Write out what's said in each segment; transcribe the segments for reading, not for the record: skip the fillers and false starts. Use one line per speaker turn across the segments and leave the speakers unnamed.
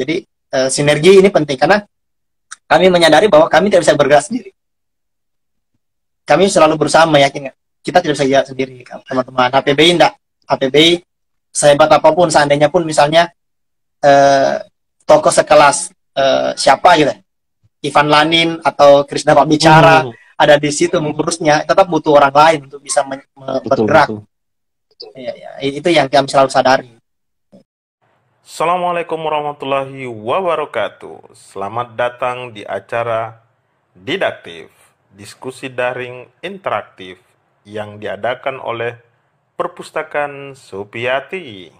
Jadi sinergi ini penting karena kami menyadari bahwa kami tidak bisa bergerak sendiri. Kami selalu berusaha meyakinkan kita tidak bisa gerak sendiri, teman-teman. HPBI enggak. HPBI sehebat apapun, seandainya pun misalnya tokoh sekelas siapa gitu, Ivan Lanin atau Krisna Pak Bicara ada di situ mengurusnya, tetap butuh orang lain untuk bisa bergerak. Ya, itu yang kami selalu sadari.
Assalamualaikum warahmatullahi wabarakatuh. Selamat datang di acara Didaktif, diskusi daring interaktif yang diadakan oleh Perpustakaan Supiati.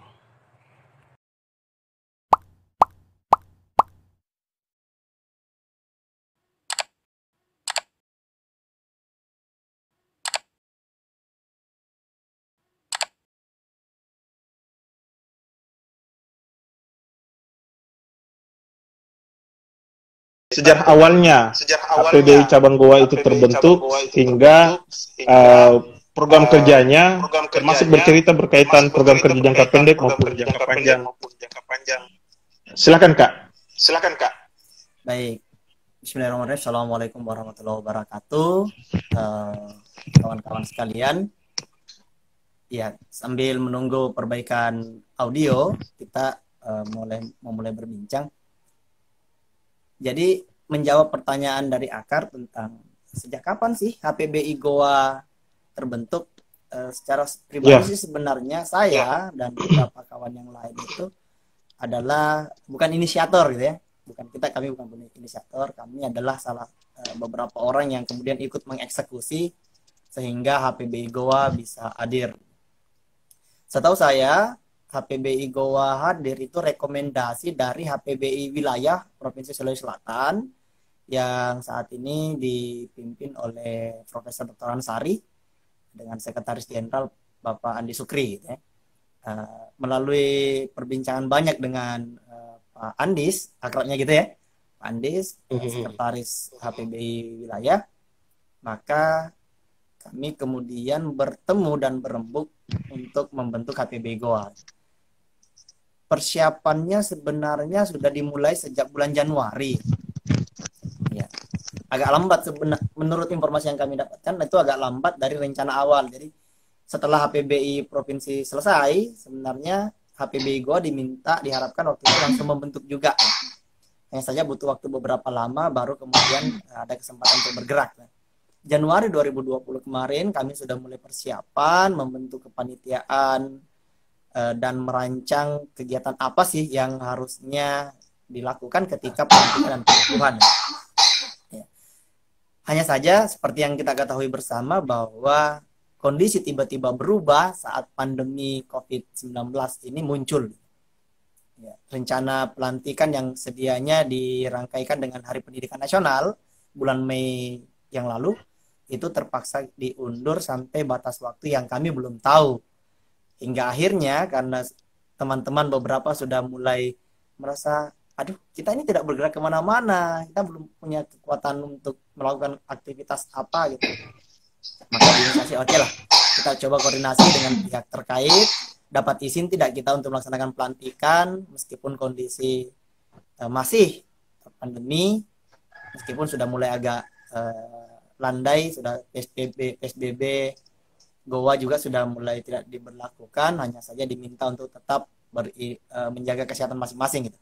Sejarah awalnya HPBI Cabang Goa itu terbentuk hingga program kerjanya termasuk bercerita berkaitan program kerja jangka pendek maupun jangka panjang. Silakan Kak.
Baik. Bismillahirrahmanirrahim. Assalamualaikum warahmatullahi wabarakatuh. Kawan-kawan sekalian. Ya, sambil menunggu perbaikan audio, kita mulai berbincang. Jadi menjawab pertanyaan dari Akar tentang sejak kapan sih HPBI Goa terbentuk, secara pribadi sih sebenarnya saya dan beberapa kawan yang lain itu adalah bukan inisiator gitu ya. Kami bukan inisiator, kami adalah salah beberapa orang yang kemudian ikut mengeksekusi sehingga HPBI Goa bisa hadir. Setahu saya HPBI Goa hadir itu rekomendasi dari HPBI wilayah Provinsi Sulawesi Selatan yang saat ini dipimpin oleh Profesor Dr. Ansari dengan Sekretaris Jenderal Bapak Andi Sukri. Ya. Melalui perbincangan banyak dengan Pak Andis, akrabnya gitu ya, Pak Andis, Sekretaris HPBI wilayah, maka kami kemudian bertemu dan berembuk untuk membentuk HPBI Goa. Persiapannya sebenarnya sudah dimulai sejak bulan Januari. Ya. Agak lambat menurut informasi yang kami dapatkan, itu agak lambat dari rencana awal. Jadi setelah HPBI provinsi selesai, sebenarnya HPBI Goa diharapkan waktu itu langsung membentuk juga. Hanya saja butuh waktu beberapa lama baru kemudian ada kesempatan untuk bergerak. Januari 2020 kemarin kami sudah mulai persiapan, membentuk kepanitiaan, dan merancang kegiatan apa sih yang harusnya dilakukan ketika pelantikan dan pengukuhan. Ya. Hanya saja seperti yang kita ketahui bersama bahwa kondisi tiba-tiba berubah saat pandemi COVID-19 ini muncul. Ya. Rencana pelantikan yang sedianya dirangkaikan dengan Hari Pendidikan Nasional bulan Mei yang lalu itu terpaksa diundur sampai batas waktu yang kami belum tahu. Hingga akhirnya karena teman-teman beberapa sudah mulai merasa, aduh kita ini tidak bergerak kemana-mana, kita belum punya kekuatan untuk melakukan aktivitas apa gitu. Maka diinisiasi, oke lah, kita coba koordinasi dengan pihak terkait, dapat izin tidak kita untuk melaksanakan pelantikan, meskipun kondisi masih pandemi, meskipun sudah mulai agak landai, sudah PSBB, Goa juga sudah mulai tidak diberlakukan, hanya saja diminta untuk tetap menjaga kesehatan masing-masing gitu.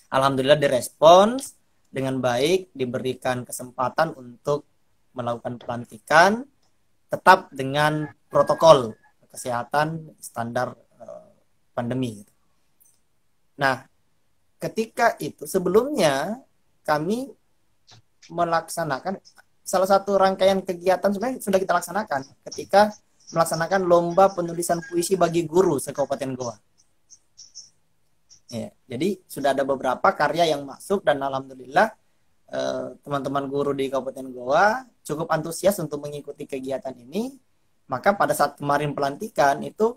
Alhamdulillah direspons dengan baik, diberikan kesempatan untuk melakukan pelantikan tetap dengan protokol kesehatan standar pandemi. Nah, ketika itu sebelumnya kami melaksanakan salah satu rangkaian kegiatan sebenarnya sudah kita laksanakan ketika melaksanakan lomba penulisan puisi bagi guru se-Kabupaten Goa. Ya, jadi sudah ada beberapa karya yang masuk dan alhamdulillah teman-teman guru di Kabupaten Goa cukup antusias untuk mengikuti kegiatan ini. Maka pada saat kemarin pelantikan itu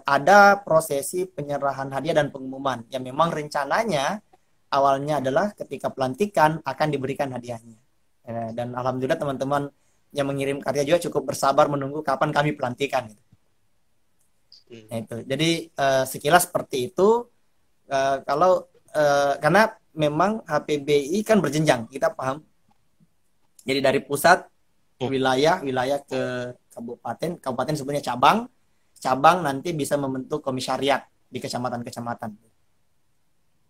ada prosesi penyerahan hadiah dan pengumuman yang memang rencananya awalnya adalah ketika pelantikan akan diberikan hadiahnya. Dan alhamdulillah teman-teman yang mengirim karya juga cukup bersabar menunggu kapan kami pelantikan. Nah, itu. Jadi sekilas seperti itu. Kalau karena memang HPBI kan berjenjang, kita paham. Jadi dari pusat wilayah ke kabupaten, kabupaten sebenarnya cabang nanti bisa membentuk komisariat di kecamatan-kecamatan.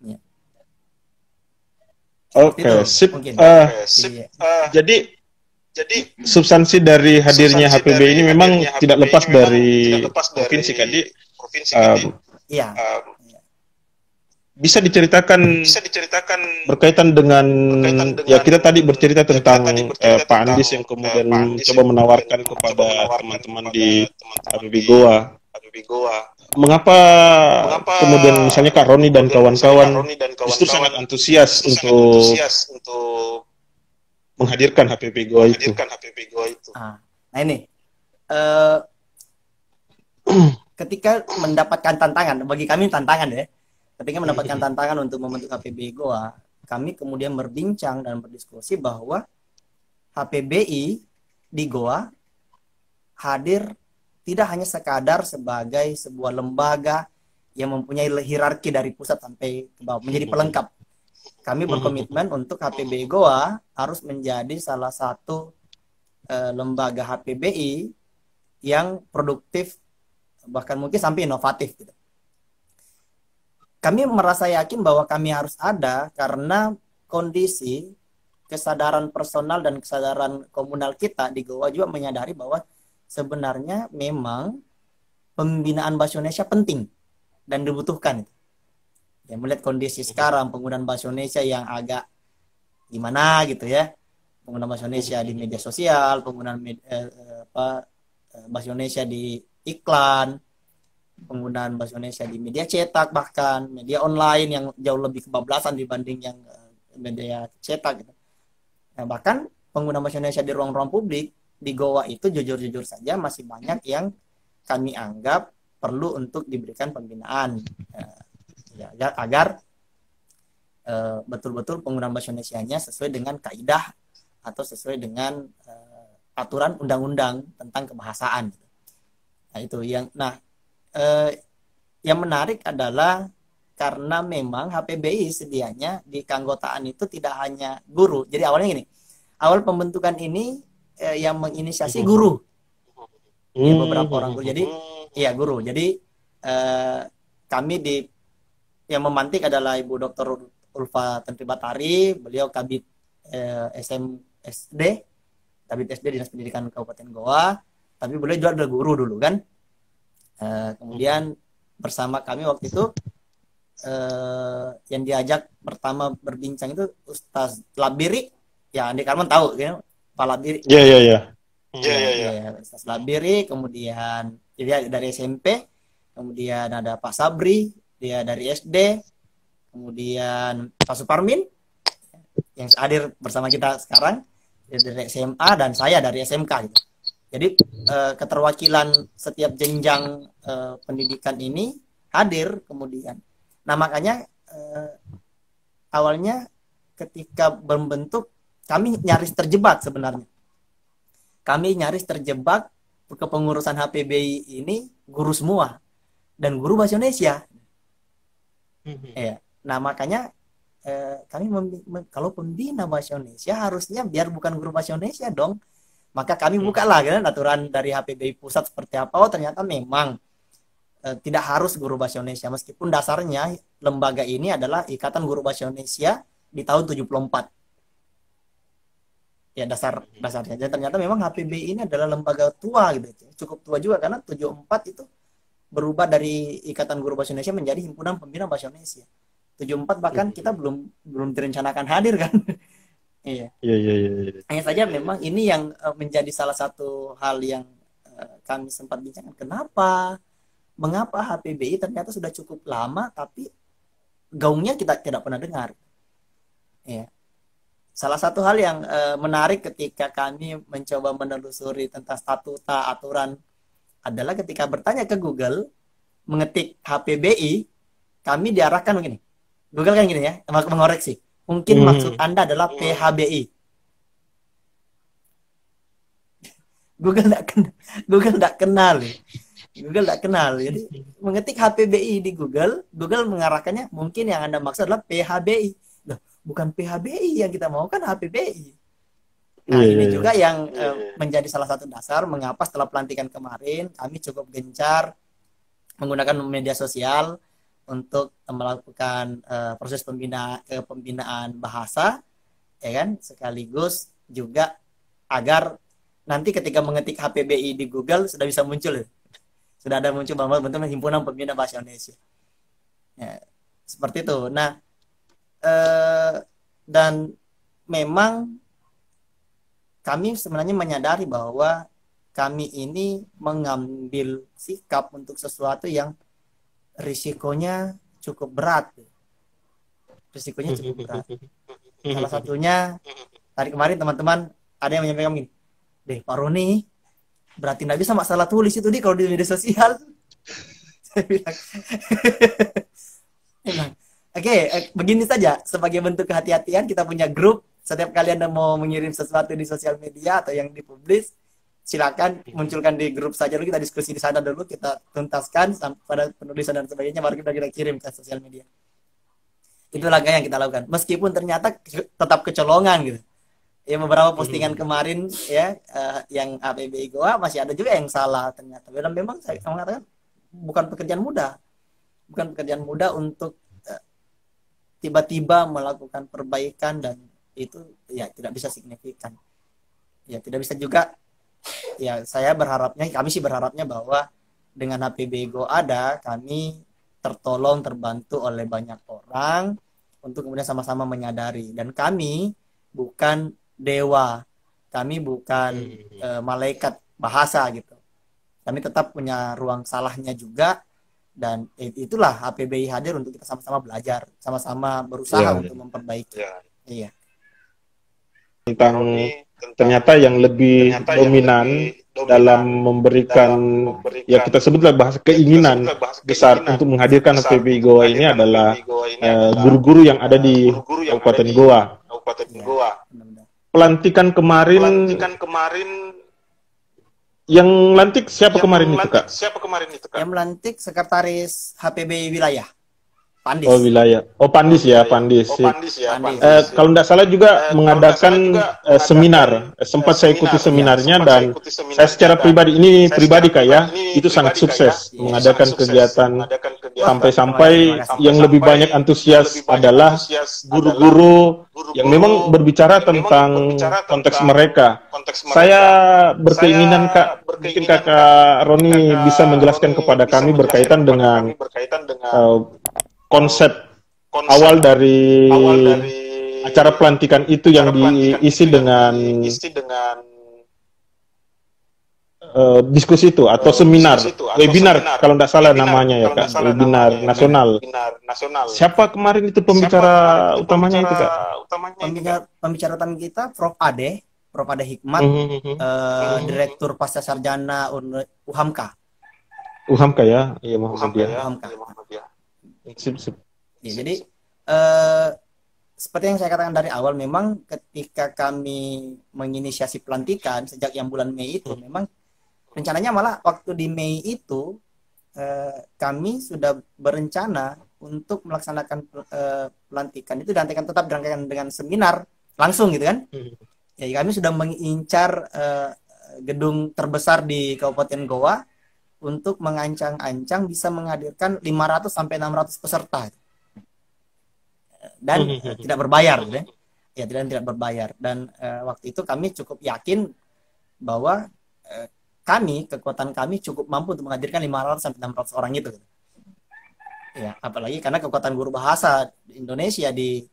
Ya.
Oke, sip. Jadi substansi dari hadirnya HPBI ini memang tidak lepas dari provinsi, Kadi.
Iya.
Bisa diceritakan berkaitan dengan ya kita tadi bercerita tentang Pak Andis yang kemudian coba menawarkan kepada teman-teman di HPBI Goa. Mengapa kemudian misalnya Kak Roni dan kawan-kawan justru sangat antusias untuk menghadirkan HPBI Goa itu?
Nah ini ketika mendapatkan tantangan, bagi kami tantangan ya. Ketika mendapatkan tantangan untuk membentuk HPBI Goa, kami kemudian berbincang dan berdiskusi bahwa HPBI di Goa hadir tidak hanya sekadar sebagai sebuah lembaga yang mempunyai hierarki dari pusat sampai ke bawah, menjadi pelengkap. Kami berkomitmen untuk HPBI Goa harus menjadi salah satu lembaga HPBI yang produktif, bahkan mungkin sampai inovatif gitu. Kami merasa yakin bahwa kami harus ada karena kondisi kesadaran personal dan kesadaran komunal kita di Goa juga menyadari bahwa sebenarnya memang pembinaan bahasa Indonesia penting dan dibutuhkan. Ya, melihat kondisi sekarang penggunaan bahasa Indonesia yang agak gimana gitu ya, penggunaan bahasa Indonesia di media sosial, penggunaan bahasa Indonesia di iklan, penggunaan bahasa Indonesia di media cetak, bahkan media online yang jauh lebih kebablasan dibanding yang media cetak gitu. Nah, bahkan penggunaan bahasa Indonesia di ruang-ruang publik di Goa itu jujur-jujur saja masih banyak yang kami anggap perlu untuk diberikan pembinaan agar betul-betul penggunaan bahasa Indonesianya sesuai dengan kaidah atau sesuai dengan aturan undang-undang tentang kebahasaan. Nah itu yang yang menarik adalah karena memang HPBI sedianya di keanggotaan itu tidak hanya guru. Jadi awalnya gini, awal pembentukan ini yang menginisiasi guru, ya, beberapa orang guru. Jadi iya guru. Jadi kami yang memantik adalah Ibu Dr. Ulfa Tentri Batari, beliau Kabid SMSD, Kabid SD Dinas Pendidikan Kabupaten Goa, tapi beliau juga adalah guru dulu kan. Kemudian bersama kami waktu itu yang diajak pertama berbincang itu Ustaz Labiri, ya Andi Karman tahu ya Pak Labiri.
Iya.
Ustaz Labiri, kemudian dia dari SMP, kemudian ada Pak Sabri, dia dari SD, kemudian Pak Suparmin yang hadir bersama kita sekarang dari SMA, dan saya dari SMK gitu. Jadi keterwakilan setiap jenjang pendidikan ini hadir kemudian. Nah makanya awalnya ketika membentuk kami nyaris terjebak sebenarnya. Kami nyaris terjebak kepengurusan HPBI ini guru semua dan guru bahasa Indonesia. Ya. Nah makanya kami kalau pembina bahasa Indonesia harusnya biar bukan guru bahasa Indonesia dong. Maka kami bukalah kan aturan dari HPBI pusat seperti apa. Oh ternyata memang tidak harus guru bahasa Indonesia, meskipun dasarnya lembaga ini adalah Ikatan Guru Bahasa Indonesia di tahun 74. Ya dasarnya. Dan ternyata memang HPBI ini adalah lembaga tua gitu. Cukup tua juga karena 74 itu berubah dari Ikatan Guru Bahasa Indonesia menjadi Himpunan Pembina Bahasa Indonesia. 74 bahkan kita belum direncanakan hadir kan. Iya. Hanya saja memang ini yang menjadi salah satu hal yang kami sempat bincangkan. Mengapa HPBI ternyata sudah cukup lama tapi gaungnya kita tidak pernah dengar. Iya. Salah satu hal yang menarik ketika kami mencoba menelusuri tentang statuta aturan adalah ketika bertanya ke Google, mengetik HPBI, kami diarahkan begini. Google kan gini ya, mengoreksi. Mungkin maksud Anda adalah PHBI. Google nggak kenal. Google tidak kenal. Jadi mengetik HPBI di Google, Google mengarahkannya mungkin yang Anda maksud adalah PHBI. Loh, bukan PHBI yang kita mau, kan HPBI. Nah, ini juga yang menjadi salah satu dasar mengapa setelah pelantikan kemarin kami cukup gencar menggunakan media sosial untuk melakukan proses pembinaan bahasa, ya kan, sekaligus juga agar nanti ketika mengetik HPBI di Google sudah bisa muncul, sudah ada muncul bahwa bentuk Himpunan Pembina Bahasa Indonesia. Ya, seperti itu. Nah, dan memang kami sebenarnya menyadari bahwa kami ini mengambil sikap untuk sesuatu yang risikonya cukup berat. Risikonya cukup berat. Salah satunya, tadi kemarin teman-teman ada yang menyampaikan begini, deh Pak Roni, berarti nggak bisa masalah tulis itu kalau di media sosial. Saya bilang, oke, begini saja, sebagai bentuk kehati-hatian kita punya grup. Setiap kali Anda mau mengirim sesuatu di sosial media atau yang dipublish, silakan munculkan di grup saja dulu, kita diskusi di sana dulu, kita tuntaskan pada penulisan dan sebagainya, baru kita kirim ke sosial media. Itu langkah yang kita lakukan. Meskipun ternyata tetap kecolongan gitu. Ya, beberapa postingan kemarin ya yang HPBI Goa masih ada juga yang salah ternyata. Dan memang saya mengatakan bukan pekerjaan mudah. Bukan pekerjaan mudah untuk tiba-tiba melakukan perbaikan, dan itu ya tidak bisa signifikan. Ya tidak bisa juga. Ya saya berharapnya, kami sih berharapnya bahwa dengan HPBI Go ada, kami tertolong, terbantu oleh banyak orang untuk kemudian sama-sama menyadari. Dan kami bukan dewa, kami bukan malaikat bahasa gitu. Kami tetap punya ruang salahnya juga, dan itulah HPBI hadir untuk kita sama-sama belajar, sama-sama berusaha untuk memperbaiki. Iya.
Tentang ternyata yang lebih dominan dalam memberikan, ya kita sebutlah bahasa keinginan besar untuk menghadirkan HPBI Goa ini adalah guru-guru yang ada di Kabupaten Goa. Pelantikan kemarin yang lantik siapa kemarin itu, Kak?
Yang melantik sekretaris HPBI wilayah. Pandis.
Oh wilayah. Oh Pandis ya, Pandis. Kalau tidak salah juga mengadakan seminar. Sempat saya ikuti seminarnya, dan saya secara pribadi Kak ya, itu sangat sukses mengadakan kegiatan sampai-sampai yang lebih banyak antusias adalah guru-guru yang memang berbicara tentang konteks mereka. Saya berkeinginan, Kak, mungkin Kakak Roni bisa menjelaskan kepada kami berkaitan dengan konsep awal dari acara pelantikan itu yang diisi dengan diskusi itu atau seminar, webinar kalau tidak salah namanya ya Kak, webinar nasional. Siapa kemarin itu pembicara utamanya itu Kak?
Pembicara utama kita Prof. Ade Hikmat, Direktur Pasca Sarjana UHAMKA.
UHAMKA ya, iya Muhammadiyah.
Ya, jadi seperti yang saya katakan dari awal, memang ketika kami menginisiasi pelantikan sejak yang bulan Mei itu, memang rencananya malah waktu di Mei itu kami sudah berencana untuk melaksanakan pelantikan itu tetap dirangkaikan dengan seminar langsung gitu kan. Ya, kami sudah mengincar gedung terbesar di Kabupaten Goa untuk mengancang-ancang bisa menghadirkan 500 sampai 600 peserta. Dan tidak berbayar ya. Ya, tidak berbayar, dan waktu itu kami cukup yakin bahwa kekuatan kami cukup mampu untuk menghadirkan 500 sampai 600 orang itu. Ya, apalagi karena kekuatan guru bahasa Indonesia di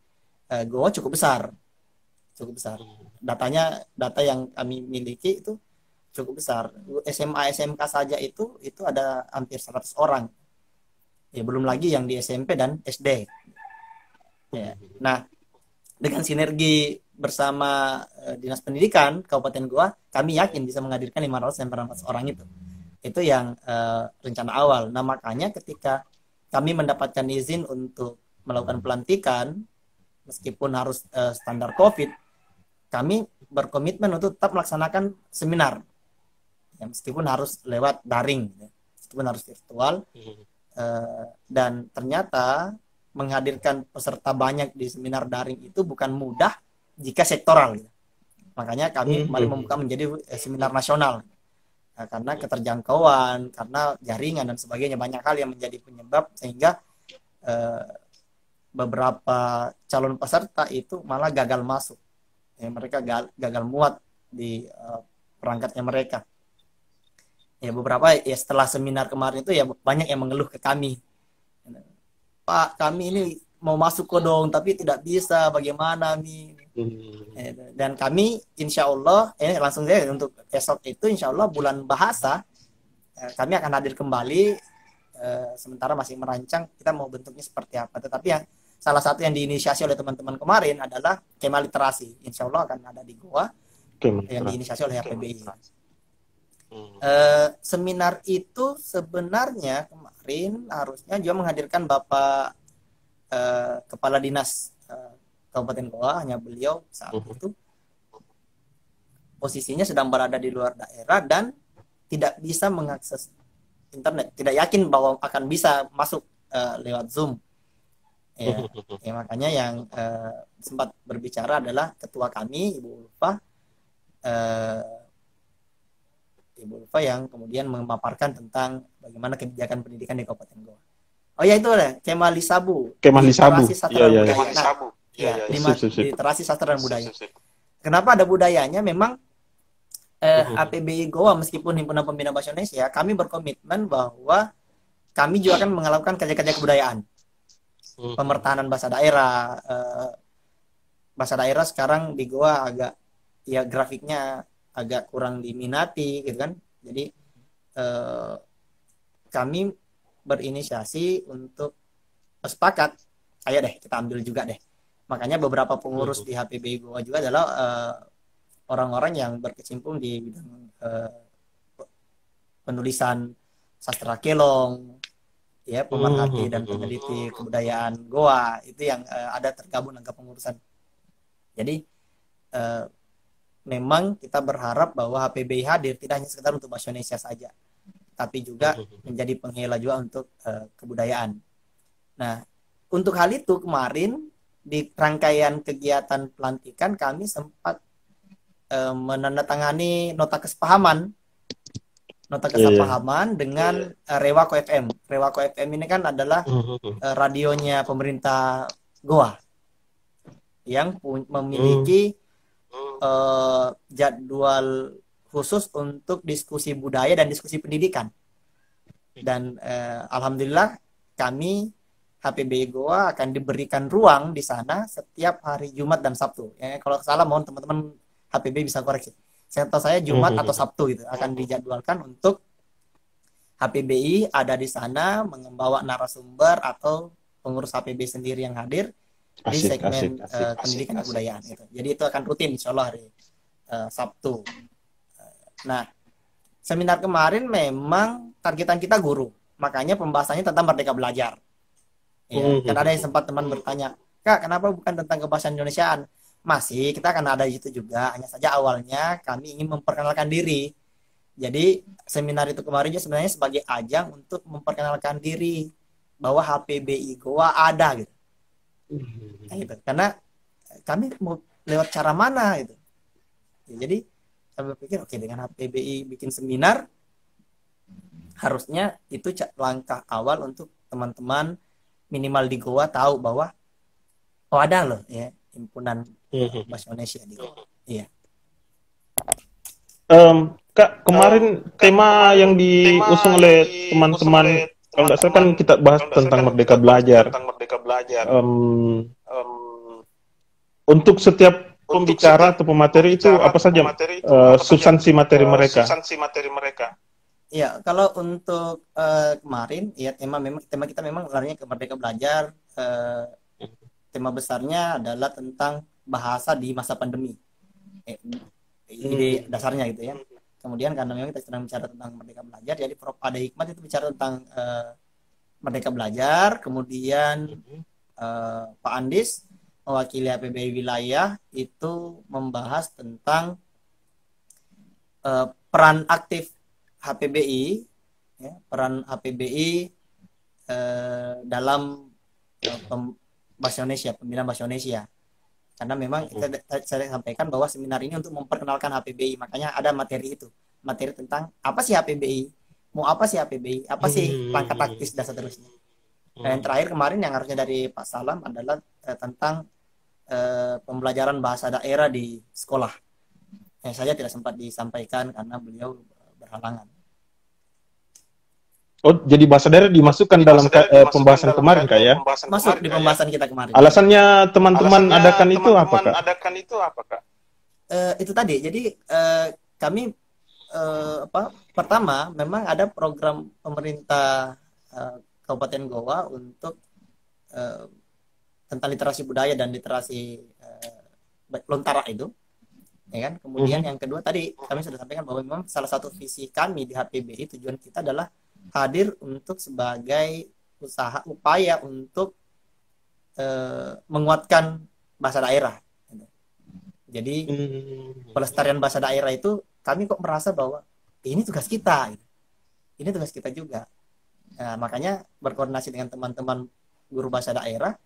Goa cukup besar. Cukup besar. Data yang kami miliki itu cukup besar. SMA SMK saja itu ada hampir 100 orang. Ya, belum lagi yang di SMP dan SD. Ya. Nah, dengan sinergi bersama Dinas Pendidikan Kabupaten Goa, kami yakin bisa menghadirkan 500 sampai 400 orang itu. Itu yang rencana awal. Nah, makanya ketika kami mendapatkan izin untuk melakukan pelantikan, meskipun harus standar COVID, kami berkomitmen untuk tetap melaksanakan seminar. Ya, meskipun harus lewat daring. meskipun harus virtual. Dan ternyata menghadirkan peserta banyak di seminar daring itu bukan mudah jika sektoral gitu. Makanya kami kembali membuka menjadi seminar nasional. Nah, karena keterjangkauan, karena jaringan dan sebagainya, banyak hal yang menjadi penyebab sehingga beberapa calon peserta itu malah gagal masuk. Ya, mereka gagal muat di perangkatnya mereka. Ya beberapa ya setelah seminar kemarin itu ya banyak yang mengeluh ke kami. Pak, kami ini mau masuk kok dong, tapi tidak bisa, bagaimana nih? Dan kami insya Allah, langsung saja untuk esok itu insya Allah bulan bahasa, kami akan hadir kembali, sementara masih merancang kita mau bentuknya seperti apa. Tetapi yang salah satu yang diinisiasi oleh teman-teman kemarin adalah kema literasi, insya Allah akan ada di Goa, yang diinisiasi oleh HPBI. Seminar itu sebenarnya kemarin harusnya juga menghadirkan Bapak Kepala Dinas Kabupaten Goa, hanya beliau saat itu posisinya sedang berada di luar daerah dan tidak bisa mengakses internet, tidak yakin bahwa akan bisa masuk lewat Zoom. Ya, makanya yang sempat berbicara adalah ketua kami, Ibu Ulfa yang kemudian memaparkan tentang bagaimana kebijakan pendidikan di Kabupaten Goa. Oh ya, itu ada Kema Lisabu. Literasi Sastra dan Budaya. Di Literasi Sastra dan Budaya. Kenapa ada budayanya? Memang HPBI Goa meskipun Himpunan Pembina Bahasa Indonesia, kami berkomitmen bahwa kami juga akan melakukan kerja-kerja kebudayaan. Pemertahanan bahasa daerah. Bahasa daerah sekarang di Goa agak ya grafiknya agak kurang diminati gitu kan. Jadi kami berinisiasi untuk sepakat, ayo deh kita ambil juga deh. Makanya beberapa pengurus di HPBI Goa juga adalah orang-orang yang berkecimpung di bidang penulisan sastra kelong, ya, pemerhati dan peneliti kebudayaan Goa, itu yang ada tergabung dalam kepengurusan. Jadi memang kita berharap bahwa HPBI hadir tidak hanya sekedar untuk bahasa Indonesia saja, tapi juga menjadi penghela juga untuk kebudayaan. Nah, untuk hal itu kemarin di rangkaian kegiatan pelantikan kami sempat menandatangani nota kesepahaman dengan Rewako FM. Rewako FM ini kan adalah radionya pemerintah Goa yang memiliki jadwal khusus untuk diskusi budaya dan diskusi pendidikan. Dan alhamdulillah kami HPBI Goa akan diberikan ruang di sana setiap hari Jumat dan Sabtu. Ya, kalau salah mohon teman-teman HPBI bisa koreksi. Saya tahu saya Jumat atau Sabtu gitu akan dijadwalkan untuk HPBI ada di sana membawa narasumber atau pengurus HPBI sendiri yang hadir di segmen pendidikan kebudayaan itu. Jadi itu akan rutin insya Allah hari Sabtu. Nah, seminar kemarin memang targetan kita guru. Makanya pembahasannya tentang Merdeka Belajar. Ya, kan ada yang sempat teman bertanya, Kak, kenapa bukan tentang kebahasaan Indonesiaan? Masih, kita akan ada itu juga. Hanya saja awalnya kami ingin memperkenalkan diri. Jadi seminar itu kemarin sebenarnya sebagai ajang untuk memperkenalkan diri bahwa HPBI Goa ada gitu. Nah, gitu. Karena kami mau lewat cara mana gitu. Ya, jadi saya berpikir oke, dengan HPBI bikin seminar harusnya itu langkah awal untuk teman-teman minimal di Goa tahu bahwa oh ada loh ya himpunan bahasa Indonesia di Goa. Iya.
Kak, kemarin tema yang diusung oleh teman-teman, kalau nggak salah kan kita bahas tentang Merdeka Belajar. Untuk setiap pembicara atau pemateri itu apa saja substansi materi mereka?
Ya, kalau untuk kemarin ya tema kita memang larinya ke Merdeka Belajar. Tema besarnya adalah tentang bahasa di masa pandemi. Ide dasarnya gitu ya. Kemudian karena memang kita sedang bicara tentang Merdeka Belajar, jadi Prof. Ade Hikmat itu bicara tentang Merdeka Belajar. Kemudian Pak Andis mewakili HPBI wilayah itu membahas tentang peran aktif HPBI ya, peran HPBI dalam bahasa Indonesia, pembinaan bahasa Indonesia. Karena memang saya sampaikan bahwa seminar ini untuk memperkenalkan HPBI, makanya ada materi itu, materi tentang apa sih HPBI, mau apa sih HPBI, apa sih langkah taktis dan seterusnya. Dan yang terakhir kemarin yang harusnya dari Pak Salam adalah tentang pembelajaran bahasa daerah di sekolah. Yang saya tidak sempat disampaikan karena beliau berhalangan.
Oh, jadi bahasa daerah dimasukkan dalam pembahasan kemarin, Kak, ya?
Masuk di pembahasan kita kemarin.
Alasannya teman-teman adakan itu apa, Kak?
Itu tadi, jadi kami pertama memang ada program pemerintah Kabupaten Goa untuk tentang literasi budaya dan literasi lontara itu, ya kan? Kemudian yang kedua tadi kami sudah sampaikan bahwa memang salah satu visi kami di HPBI, tujuan kita adalah hadir untuk sebagai upaya untuk menguatkan bahasa daerah. Jadi pelestarian bahasa daerah itu kami kok merasa bahwa ini tugas kita, ini tugas kita juga. Nah, makanya berkoordinasi dengan teman-teman guru bahasa daerah,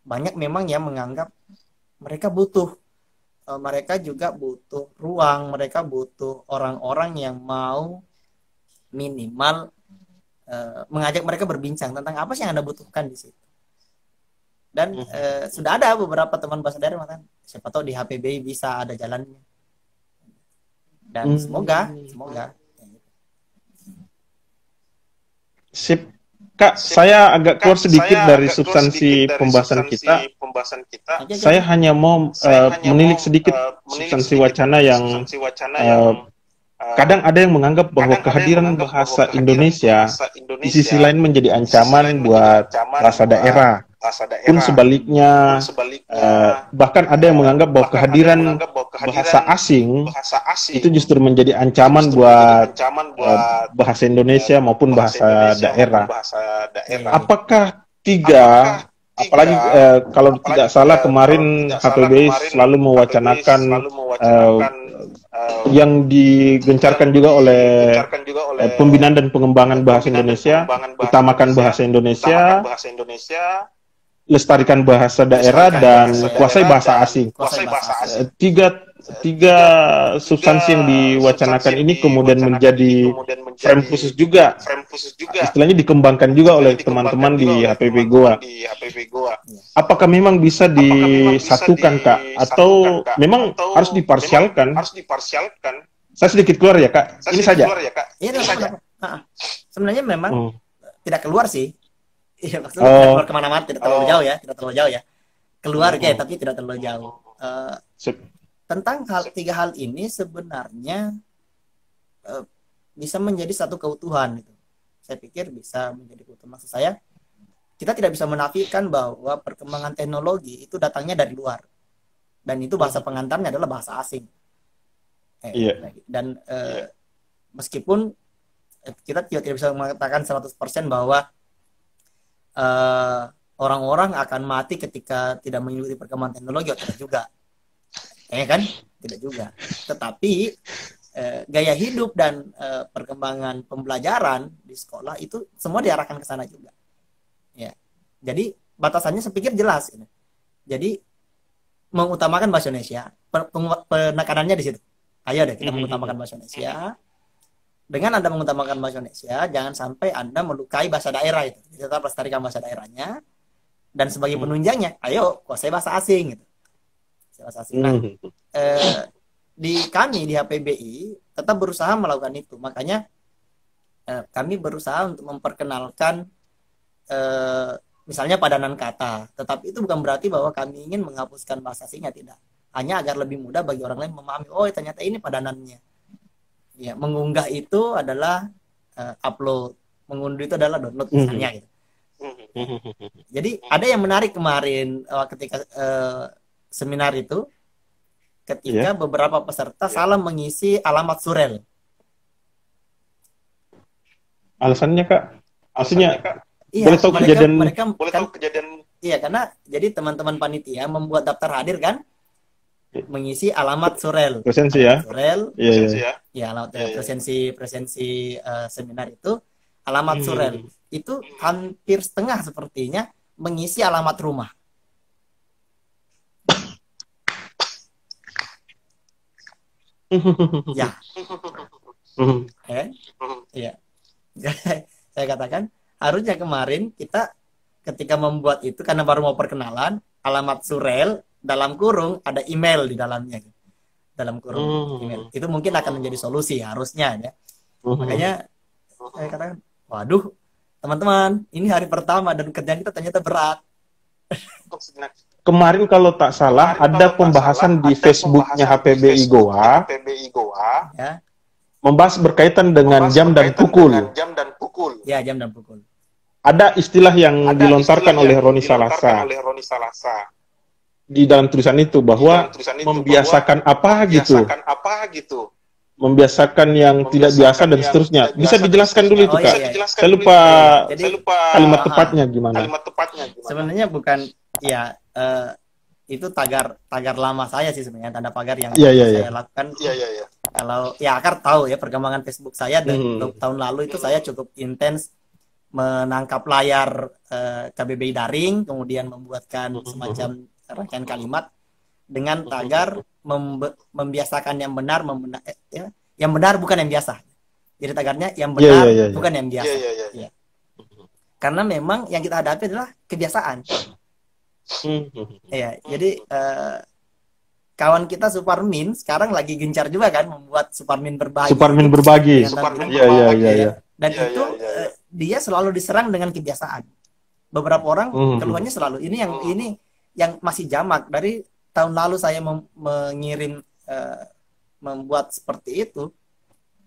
banyak memang yang menganggap mereka juga butuh ruang, mereka butuh orang-orang yang mau minimal mengajak mereka berbincang tentang apa sih yang Anda butuhkan di situ. Dan sudah ada beberapa teman bahasa daerah mengatakan, siapa tahu di HPBI bisa ada jalannya. Dan semoga.
Sip. Kak, saya agak keluar sedikit dari substansi pembahasan kita. Saya hanya mau menilik sedikit substansi wacana yang kadang ada yang menganggap bahwa kehadiran bahasa Indonesia di sisi lain menjadi ancaman buat bahasa daerah. Pun sebaliknya, bahkan ada yang menganggap bahwa kehadiran bahasa asing itu justru menjadi ancaman buat bahasa Indonesia maupun bahasa daerah. Apakah apalagi kalau tidak salah kemarin HPBI selalu mewacanakan yang digencarkan juga oleh pembinaan dan pengembangan bahasa Indonesia, utamakan bahasa Indonesia, lestarikan bahasa daerah, dan kuasai bahasa asing. Tiga substansi yang diwacanakan ini kemudian menjadi frame khusus juga. Istilahnya dikembangkan juga oleh teman-teman di HPB Goa. Apakah memang bisa disatukan, Kak? Atau memang harus diparsialkan? Saya sedikit keluar ya, Kak. Ini saja.
Iya, sebenarnya memang tidak keluar sih. Iya, maksudnya tidak keluar kemana-mana, tidak terlalu jauh ya. Keluar tapi tidak terlalu jauh. Tentang tiga hal ini sebenarnya bisa menjadi satu keutuhan gitu. Saya pikir bisa menjadi keutuhan. Maksud saya, kita tidak bisa menafikan bahwa perkembangan teknologi itu datangnya dari luar. Dan itu bahasa pengantarnya adalah bahasa asing. Dan meskipun kita tidak bisa mengatakan 100% bahwa orang-orang akan mati ketika tidak mengikuti perkembangan teknologi, tidak juga. Kan? Tidak juga. Tetapi gaya hidup dan perkembangan pembelajaran di sekolah itu semua diarahkan ke sana juga. Ya. Jadi batasannya saya pikir jelas. Jadi mengutamakan bahasa Indonesia, penekanannya di situ. Ayo deh kita mengutamakan bahasa Indonesia. Dengan Anda mengutamakan bahasa Indonesia, jangan sampai Anda melukai bahasa daerah itu. Tetap lestarikan bahasa daerahnya. Dan sebagai penunjangnya, ayo kuasai bahasa asing gitu. Bahasa asing. Nah, di kami di HPBI tetap berusaha melakukan itu. Makanya kami berusaha untuk memperkenalkan misalnya padanan kata. Tetapi itu bukan berarti bahwa kami ingin menghapuskan bahasa asingnya, tidak. Hanya agar lebih mudah bagi orang lain memahami, oh ternyata ini padanannya. Ya, mengunggah itu adalah upload, mengunduh itu adalah download misalnya gitu. Jadi ada yang menarik kemarin ketika seminar itu, ketika beberapa peserta salah mengisi alamat surel.
Alasannya, Kak? Maksudnya
boleh
tahu
kejadian? Iya, karena jadi teman-teman panitia membuat daftar hadir kan, mengisi alamat surel.
Presensi ya?
Surel.
Iya.
Ya, alamat presensi seminar itu alamat surel. Itu hampir setengah sepertinya mengisi alamat rumah. Ya. Iya. Saya katakan harusnya kemarin kita ketika membuat itu karena baru mau perkenalan, alamat surel dalam kurung ada email di dalamnya. Dalam kurung email. Itu mungkin akan menjadi solusi harusnya ya. Makanya saya katakan, waduh, teman-teman, ini hari pertama dan kerjaan kita ternyata berat.
Kemarin kalau tak salah ada pembahasan di Facebooknya HPBI Goa,
ya,
membahas berkaitan dengan jam dan pukul.
Ya, jam dan pukul.
Ada istilah yang dilontarkan oleh Roni Salasa di dalam tulisan itu bahwa membiasakan apa gitu. Membiasakan yang tidak biasa dan seterusnya. Bisa dijelaskan dulu itu, Kak?
Iya.
Saya lupa kalimat tepatnya gimana.
Sebenarnya bukan ya itu tagar lama saya sih sebenarnya, tanda pagar yang saya lakukan. Kalau ya Akar tahu ya perkembangan Facebook saya dan tahun lalu itu saya cukup intens menangkap layar KBBI daring, kemudian membuatkan semacam rangkaian kalimat dengan tagar membiasakan yang benar, yang benar bukan yang biasa. Jadi tagarnya yang benar bukan yang biasa. Ya. Karena memang yang kita hadapi adalah kebiasaan. Ya, jadi kawan kita Suparmin sekarang lagi gencar juga kan membuat Suparmin berbagi. Iya. Dan itu dia selalu diserang dengan kebiasaan. Beberapa orang keluhannya selalu ini yang masih jamak dari tahun lalu saya mengirim membuat seperti itu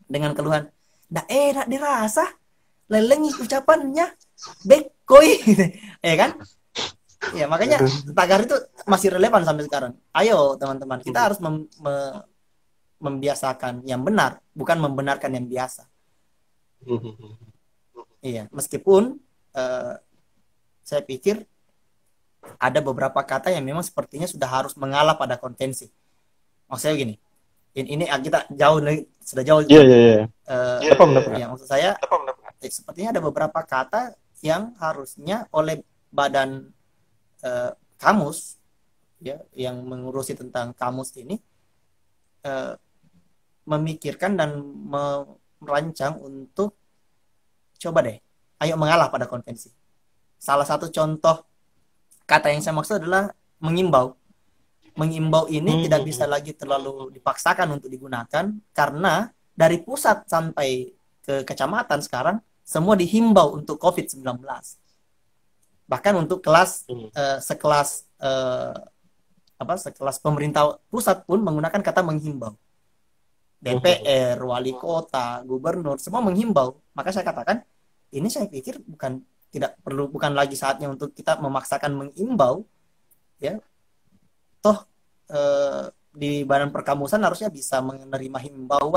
dengan keluhan. Nggak enak dirasa, leleng ucapannya, bekoi, ya kan? Ya makanya tagar itu masih relevan sampai sekarang. Ayo teman-teman, kita harus membiasakan yang benar, bukan membenarkan yang biasa. Iya, meskipun saya pikir ada beberapa kata yang memang sepertinya sudah harus mengalah pada konvensi. Maksudnya gini, ini kita sudah jauh.
Iya.
Ya, maksud saya, sepertinya ada beberapa kata yang harusnya oleh badan kamus, ya, yang mengurusi tentang kamus ini, memikirkan dan merancang untuk coba deh, ayo mengalah pada konvensi. Salah satu contoh kata yang saya maksud adalah mengimbau. Mengimbau ini tidak bisa lagi terlalu dipaksakan untuk digunakan karena dari pusat sampai ke kecamatan sekarang semua dihimbau untuk COVID-19. Bahkan untuk sekelas pemerintah pusat pun menggunakan kata menghimbau. DPR, wali kota, gubernur semua menghimbau. Maka saya katakan ini saya pikir bukan lagi saatnya untuk kita memaksakan mengimbau, ya. Toh di badan perkamusan harusnya bisa menerima himbau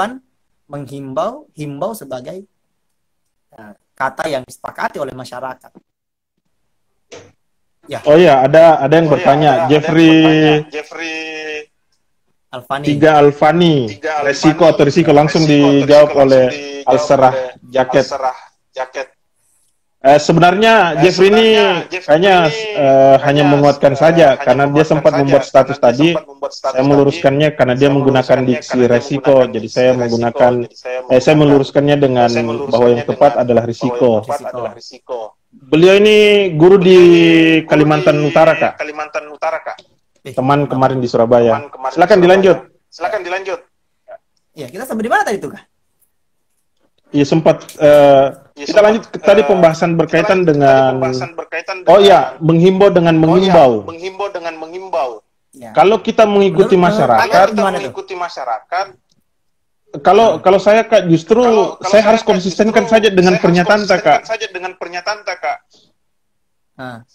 sebagai kata yang disepakati oleh masyarakat. Ya.
Oh ya, ada yang bertanya, Jeffrey Alfani. Risiko langsung dijawab oleh Al-Serah Jaket. Sebenarnya Jeffrey ini kayaknya hanya menguatkan saja karena dia sempat membuat status tadi. Saya meluruskannya karena dia menggunakan diksi resiko. Jadi saya meluruskannya dengan bahwa yang tepat adalah risiko. Beliau ini guru di Kalimantan Utara, Kak. Teman kemarin di Surabaya. Silakan dilanjut.
Ya, kita sampai di mana tadi tuh, Kak?
Iya sempat kita lanjut tadi pembahasan berkaitan dengan menghimbau dengan mengimbau.
Ya.
Kalau kita mengikuti masyarakat, kalau saya Kak justru saya harus konsistenkan saja dengan pernyataan Kak.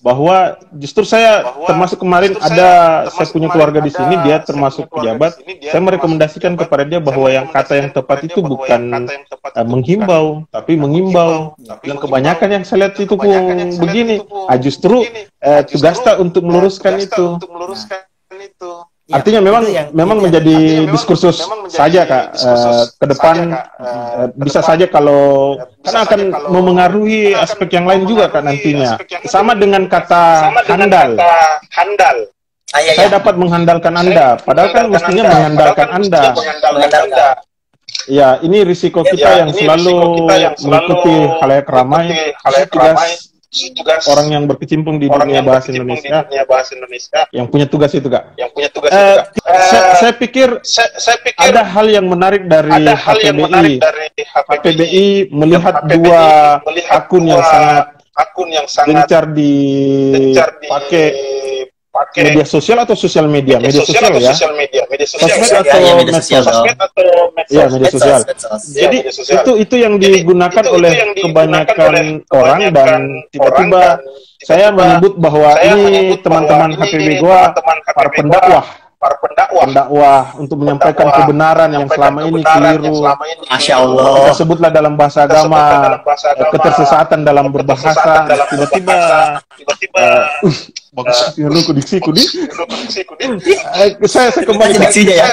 Bahwa justru saya termasuk kemarin saya punya keluarga di sini, dia termasuk pejabat. Saya merekomendasikan kepada dia bahwa yang kata yang tepat itu bukan menghimbau, tapi mengimbau. Yang kebanyakan yang saya lihat itu pun begini. Justru tugas kita untuk meluruskan itu.
Ya,
Artinya memang menjadi diskursus saja Kak. Ke depan bisa saja kalau karena akan memengaruhi aspek yang lain juga Kak nantinya. Sama dengan kata handal. Saya dapat menghandalkan Anda, padahal kan mestinya mengandalkan Anda. Ya, ini risiko kita yang selalu mengikuti khalayak ramai. Tugas orang yang berkecimpung di dunia bahasa Indonesia yang punya tugas itu Kak. Saya pikir ada hal yang menarik dari HPBI. HPBI melihat dua akun yang sangat gencar dipakai media sosial atau sosial media? Media sosial ya? Sosmed atau medsos? Ya, media sosial. Jadi itu yang digunakan oleh kebanyakan orang dan tiba-tiba saya menyebut bahwa ini teman-teman HPB Goa para pendakwah untuk menyampaikan kebenaran yang selama ini keliru.
Masya Allah.
Kita sebutlah dalam bahasa agama ketersesatan dalam berbahasa. Tiba-tiba bagus diksiku di. Saya kembali
diksinya ya.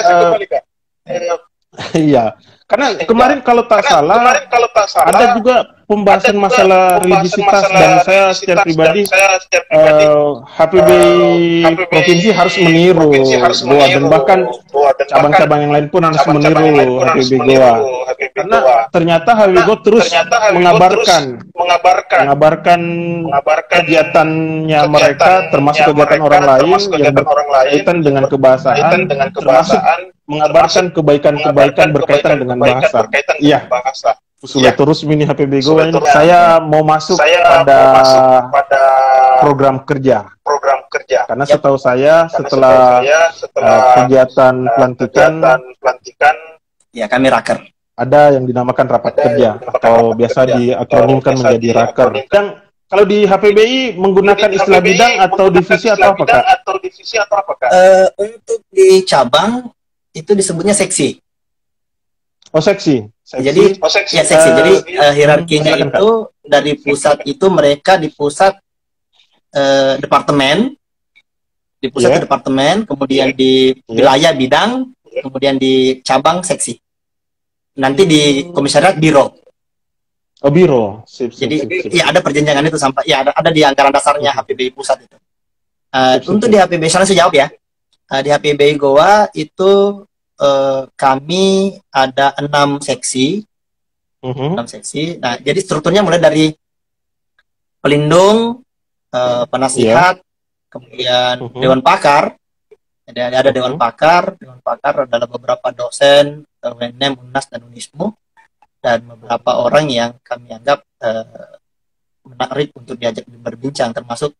Iya. Karena kemarin kalau tak salah ada juga pembahasan masalah religiositas dan saya secara pribadi HPBI provinsi harus meniru Goa dan bahkan cabang-cabang yang lain pun harus meniru HPBI Goa karena ternyata HPBI Goa terus mengabarkan kegiatannya mereka termasuk kegiatan orang lain yang berkaitan dengan kebahasaan termasuk mengabarkan kebaikan-kebaikan berkaitan dengan bahasa. Iya. Sudah terus mini HPBI Goa ini. Saya mau masuk pada program kerja. Karena setahu saya setelah kegiatan pelantikan,
ya kami raker.
Ada yang dinamakan rapat kerja atau biasa diakronimkan menjadi raker. Yang kalau di HPBI menggunakan istilah bidang atau divisi atau apa Kak?
Untuk di cabang itu disebutnya seksi.
Oh seksi.
Jadi ya seksi. Jadi hierarkinya itu dari pusat itu mereka di pusat departemen, departemen, kemudian di wilayah bidang, kemudian di cabang seksi. Nanti di komisariat biro.
Oh biro.
Jadi ya ada perjenjangan itu sampai ya ada di anggaran dasarnya HPBI pusat itu. Untuk di HPBI sana saya jawab ya. Di HPBI Goa itu kami ada 6 seksi. 6 seksi. Nah, jadi strukturnya mulai dari pelindung, penasihat, kemudian dewan pakar. Ada dewan pakar adalah beberapa dosen, UNM, UNAS, dan UNISMU, dan beberapa orang yang kami anggap menarik untuk diajak berbincang, termasuk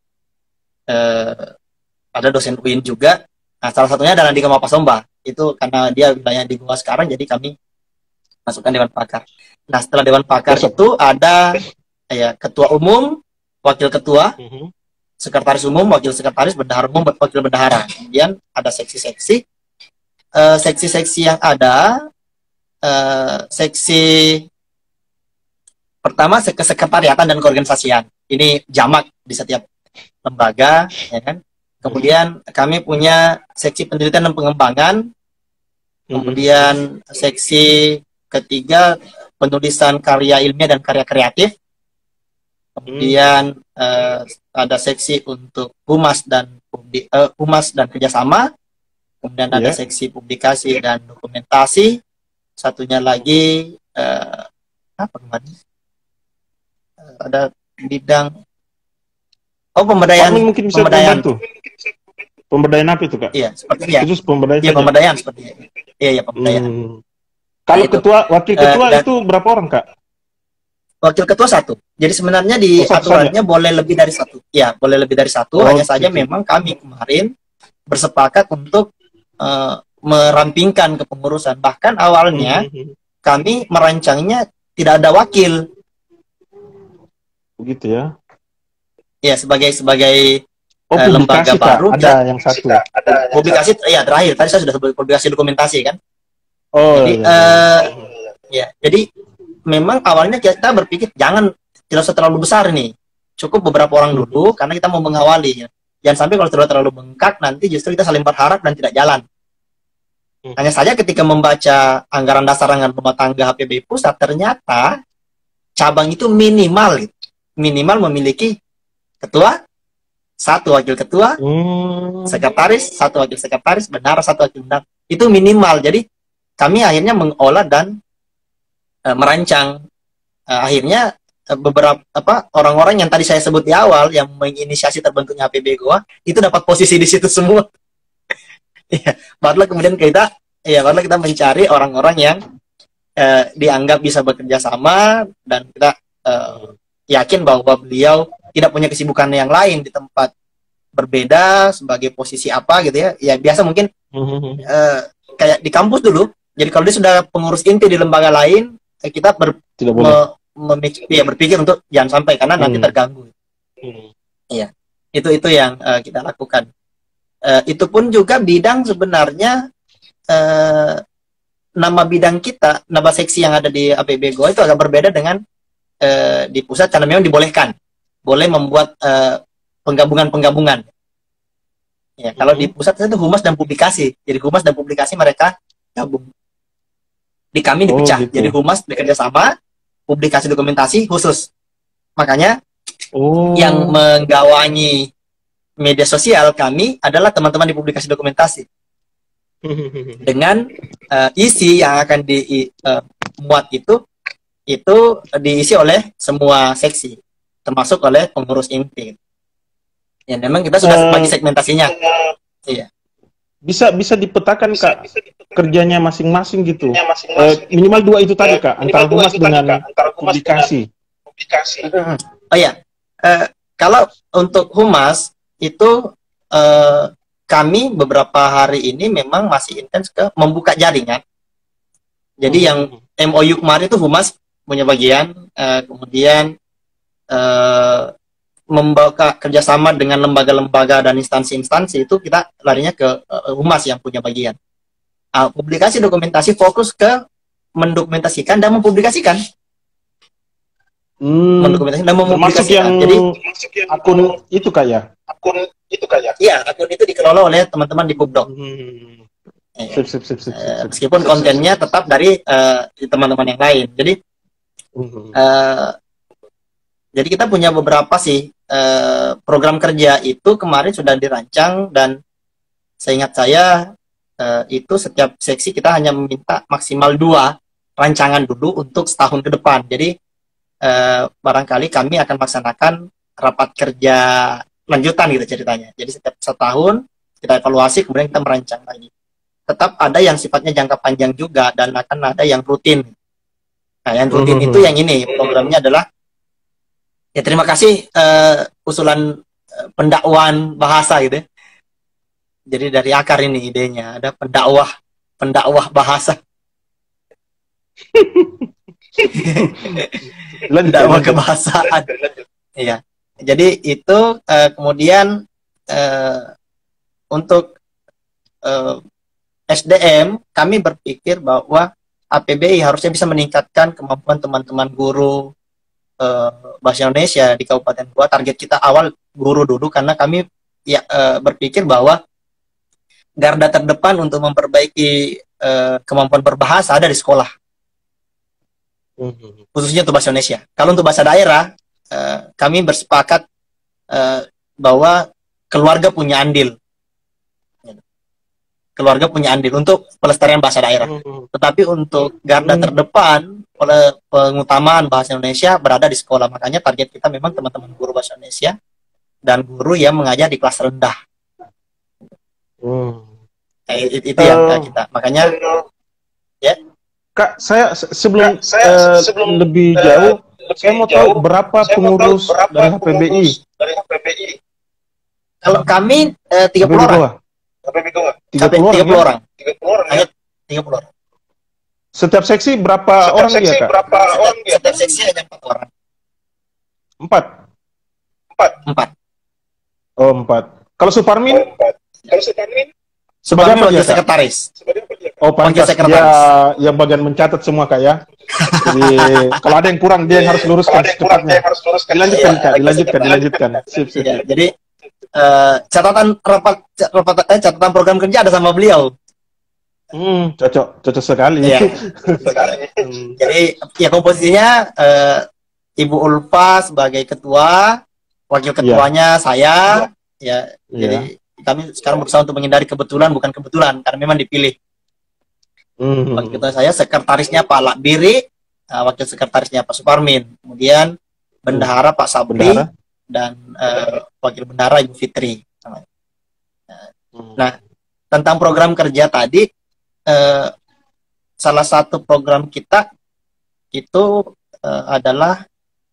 ada dosen UIN juga. Nah, salah satunya adalah di Gama Pasomba. Itu karena dia wilayah di Goa sekarang, jadi kami masukkan dewan pakar. Nah, setelah dewan pakar itu ada ya ketua umum, wakil ketua, sekretaris umum, wakil sekretaris, bendahara umum, wakil bendahara. Kemudian ada seksi-seksi. Seksi-seksi yang ada, seksi pertama kesekretariatan dan keorganisasian. Ini jamak di setiap lembaga, ya kan? Kemudian kami punya seksi penelitian dan pengembangan. Kemudian seksi ketiga penulisan karya ilmiah dan karya kreatif. Kemudian ada seksi untuk humas dan kerjasama. Kemudian ada seksi publikasi dan dokumentasi. Satunya lagi apa kemarin? Ada bidang pemberdayaan.
Mungkin bisa membantu. Pemberdayaan apa itu Kak?
Iya, sepertinya.
Khusus pemberdayaan.
Iya, pemberdayaan sepertinya. Iya, pemberdayaan.
Kalau wakil ketua itu berapa orang Kak?
Wakil ketua 1. Jadi sebenarnya di aturannya boleh lebih dari 1. Ya, boleh lebih dari 1. Hanya saja memang kami kemarin bersepakat untuk merampingkan kepengurusan. Bahkan awalnya kami merancangnya tidak ada wakil.
Begitu ya?
Ya, sebagai lembaga
Kak,
baru
ada yang satu.
Publikasi ya terakhir tadi saya sudah sebut publikasi dokumentasi kan. Jadi jadi memang awalnya kita berpikir tidak usah terlalu besar nih. Cukup beberapa orang dulu karena kita mau mengawali ya. Jangan sampai kalau terlalu bengkak nanti justru kita saling berharap dan tidak jalan. Hanya saja ketika membaca anggaran dasar anggaran rumah tangga HPBI pusat, ternyata cabang itu minimal memiliki ketua, satu wakil ketua, sekretaris, satu wakil sekretaris, bendahara, satu wakil bendahara. Itu minimal. Jadi kami akhirnya mengolah dan merancang. Akhirnya beberapa orang-orang yang tadi saya sebut di awal yang menginisiasi terbentuknya HPBI Goa itu dapat posisi di situ semua. Ya, barulah kemudian kita mencari orang-orang yang dianggap bisa bekerja sama, dan kita yakin bahwa beliau tidak punya kesibukan yang lain di tempat berbeda sebagai posisi apa gitu ya. Ya biasa mungkin kayak di kampus dulu. Jadi kalau dia sudah pengurus inti di lembaga lain, kita berpikir untuk jangan sampai, karena nanti terganggu. Iya, itu yang kita lakukan. Itu pun juga bidang sebenarnya nama bidang kita, nama seksi yang ada di HPBI Goa itu agak berbeda dengan di pusat, karena memang dibolehkan, boleh membuat penggabungan. Ya, kalau di pusat itu humas dan publikasi. Jadi humas dan publikasi mereka gabung. Di kami dipecah.
Gitu.
Jadi humas bekerja sama, publikasi dokumentasi khusus. Makanya yang menggawangi media sosial kami adalah teman-teman di publikasi dokumentasi. Dengan isi yang akan dimuat itu diisi oleh semua seksi, termasuk oleh pengurus inti. Ya, memang kita sudah bagi segmentasinya. Iya.
Bisa dipetakan Kak kerjanya masing-masing gitu. Minimal 2 itu tadi Kak, antara humas dengan publikasi.
Oh ya, kalau untuk humas itu kami beberapa hari ini memang masih intens ke membuka jaringan. Jadi yang MOU kemarin itu humas punya bagian, kemudian membuka kerjasama dengan lembaga-lembaga dan instansi-instansi itu kita larinya ke humas yang punya bagian. Publikasi dokumentasi fokus ke mendokumentasikan dan mempublikasikan. Mendokumentasikan dan mempublikasikan. Jadi
akun itu Kak ya?
Iya, akun itu dikelola oleh teman-teman di Pubdoc.
Sip.
Meskipun kontennya tetap dari teman-teman yang lain. Jadi kita punya beberapa sih program kerja itu kemarin sudah dirancang, dan seingat saya itu setiap seksi kita hanya meminta maksimal 2 rancangan dulu untuk setahun ke depan. Jadi barangkali kami akan melaksanakan rapat kerja lanjutan gitu ceritanya. Jadi setiap setahun kita evaluasi, kemudian kita merancang lagi. Tetap ada yang sifatnya jangka panjang juga, dan akan ada yang rutin. Nah, yang rutin itu yang ini programnya adalah ya, terima kasih usulan pendakwaan bahasa gitu ya. Jadi dari akar ini idenya ada pendakwah bahasa. Pendakwah kebahasaan. Iya. Jadi itu kemudian untuk SDM kami berpikir bahwa HPBI harusnya bisa meningkatkan kemampuan teman-teman guru bahasa Indonesia di Kabupaten Goa. Target kita awal guru dulu, karena kami berpikir bahwa garda terdepan untuk memperbaiki kemampuan berbahasa ada di sekolah, khususnya untuk bahasa Indonesia. Kalau untuk bahasa daerah, kami bersepakat bahwa keluarga punya andil. Keluarga punya andil untuk pelestarian bahasa daerah. Tetapi untuk garda terdepan, oleh pengutamaan bahasa Indonesia berada di sekolah. Makanya target kita memang teman-teman guru bahasa Indonesia dan guru yang mengajar di kelas rendah. Itu yang kita. Makanya ya.
Kak, saya sebelum lebih jauh, saya mau tahu berapa pengurus dari HPBI?
Kalau kami 30 orang. 30 orang. Hanya 30 orang.
Setiap seksi berapa orang dia, Kak?
Setiap seksi hanya 4 orang.
4? Oh, 4. Kalau Suparmin?
Suparmin wakil sekretaris.
Oh, pantas. Dia yang bagian mencatat semua, Kak, ya? Jadi, kalau ada yang kurang, dia yang harus luruskan secepatnya. Dilanjutkan, Kak. Dilanjutkan. Sip.
Ya, jadi, catatan program kerja ada sama beliau.
Cocok sekali.
Iya. Jadi ya komposisinya Ibu Ulfa sebagai ketua, wakil ketuanya saya, ya. Jadi kami sekarang berusaha untuk menghindari kebetulan bukan kebetulan karena memang dipilih. Wakil ketua saya, sekretarisnya Pak Lakbiri, wakil sekretarisnya Pak Suparmin, kemudian bendahara Pak Sabri, dan wakil bendahara Ibu Fitri. Nah, tentang program kerja tadi, salah satu program kita itu adalah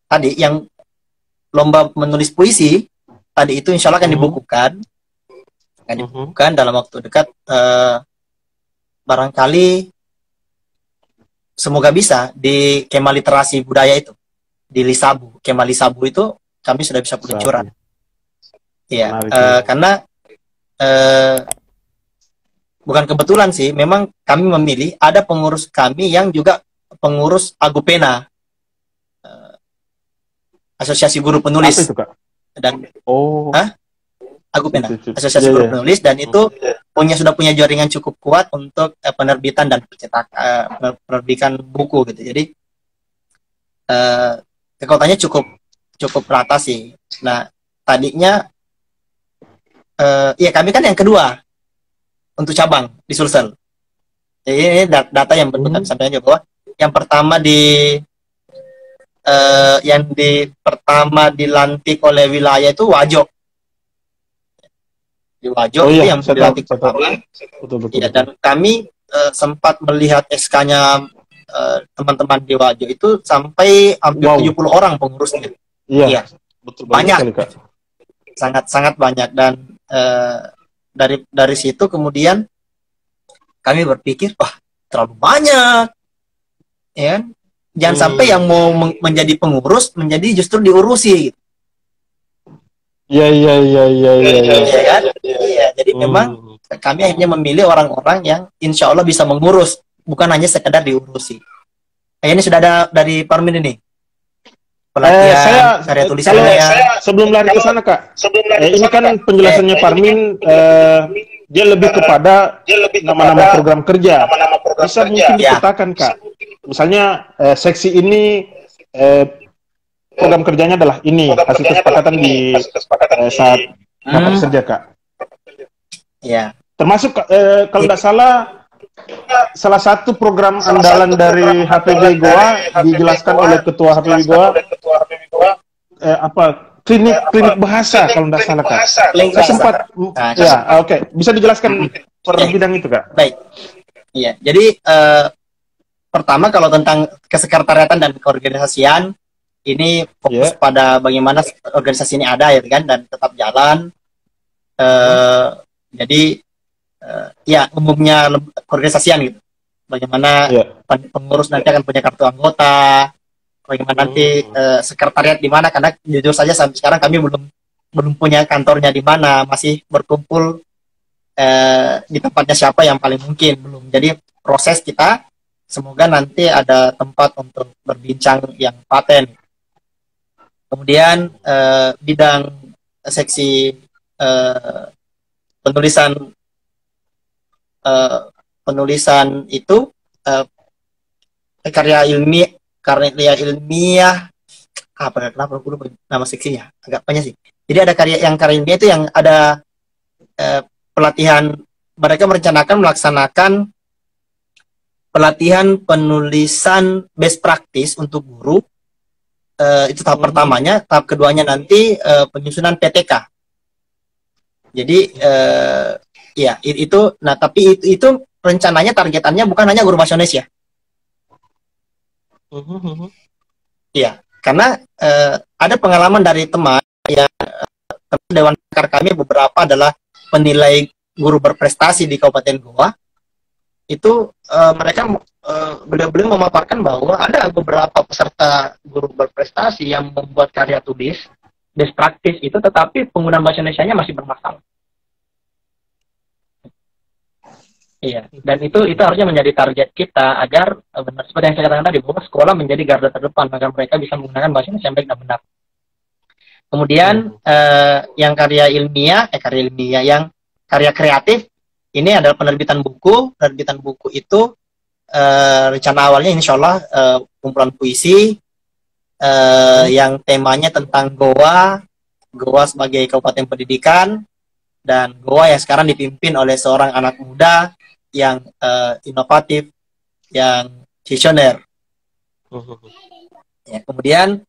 tadi yang lomba menulis puisi tadi itu insya Allah akan dibukukan, dalam waktu dekat. Barangkali semoga bisa di Kemah Literasi Budaya itu di Lisabu, Kemah Lisabu itu kami sudah bisa peluncuran. Iya, karena bukan kebetulan sih, memang kami memilih ada pengurus kami yang juga pengurus Agupena, Asosiasi Guru Penulis.
Apa itu, Kak?
Dan Agupena, Asosiasi Guru Penulis, dan itu sudah punya jaringan cukup kuat untuk penerbitan dan percetakan, penerbitan buku gitu. Jadi kekuatannya cukup rata sih. Nah, tadinya ya kami kan yang kedua untuk cabang di Sulsel. Jadi ini data yang betul kami sampaikan aja bahwa yang pertama dilantik oleh wilayah itu Wajo. Di Wajo itu yang dilantik pertama. Betul. Ya, dan kami sempat melihat SK-nya teman-teman di Wajo itu sampai hampir 70 orang pengurusnya. Iya. Betul banyak. Sangat banyak, dan dari situ kemudian kami berpikir, wah, terlalu banyak. Ya. Jangan sampai yang mau menjadi pengurus menjadi justru diurusi. Iya. Jadi memang kami akhirnya memilih orang-orang yang insya Allah bisa mengurus, bukan hanya sekedar diurusi. Ini sudah ada dari Parmin ini. Pelatihan karya tulisannya.
Saya sebelum lari ke sana, Kak. Ini kan penjelasannya Parmin, dia lebih kepada nama-nama program kerja. Bisa mungkin dipetakan, Kak. Misalnya seksi ini program kerjanya adalah ini, hasil kesepakatan di saat rapat kerja, Kak.
Iya.
Termasuk kalau tidak salah satu program andalan dari HPB Goa dijelaskan oleh ketua HPB Goa klinik bahasa kalau tidak salah, Kak. Saya sempat oke. Bisa dijelaskan per bidang itu, Kak?
Baik. Iya. Jadi pertama kalau tentang kesekretariatan dan keorganisasian, ini fokus pada bagaimana organisasi ini ada ya kan, dan tetap jalan. Jadi ya umumnya keorganisasian gitu. Bagaimana pengurus nanti akan punya kartu anggota, bagaimana nanti sekretariat di mana, karena jujur saja sampai sekarang kami belum punya kantornya di mana, masih berkumpul di tempatnya siapa yang paling mungkin, belum. Jadi proses kita semoga nanti ada tempat untuk berbincang yang paten. Kemudian bidang seksi penulisan itu karya ilmiah kenapa aku lupa nama seksinya, agak banyak sih. Jadi ada karya ilmiah itu yang ada pelatihan, mereka merencanakan melaksanakan pelatihan penulisan best practice untuk guru. Itu tahap pertamanya. Tahap keduanya nanti penyusunan PTK. Jadi ya itu. Nah, tapi itu rencananya targetannya bukan hanya guru bahasa Indonesia. Iya, karena ada pengalaman dari teman yang Dewan Pakar kami beberapa adalah penilai guru berprestasi di Kabupaten Goa. Itu mereka beliau memaparkan bahwa ada beberapa peserta guru berprestasi yang membuat karya tulis best practice itu, tetapi penggunaan bahasa Indonesianya masih bermasalah. Iya, dan itu harusnya menjadi target kita agar benar seperti yang saya katakan tadi, bahwa sekolah menjadi garda terdepan agar mereka bisa menggunakan bahasa Indonesia yang baik dan benar. Kemudian yang karya ilmiah yang karya kreatif ini adalah penerbitan buku. Penerbitan buku itu rencana awalnya insya Allah kumpulan puisi yang temanya tentang Goa sebagai kabupaten pendidikan, dan Goa yang sekarang dipimpin oleh seorang anak muda yang inovatif, yang visioner. Ya, kemudian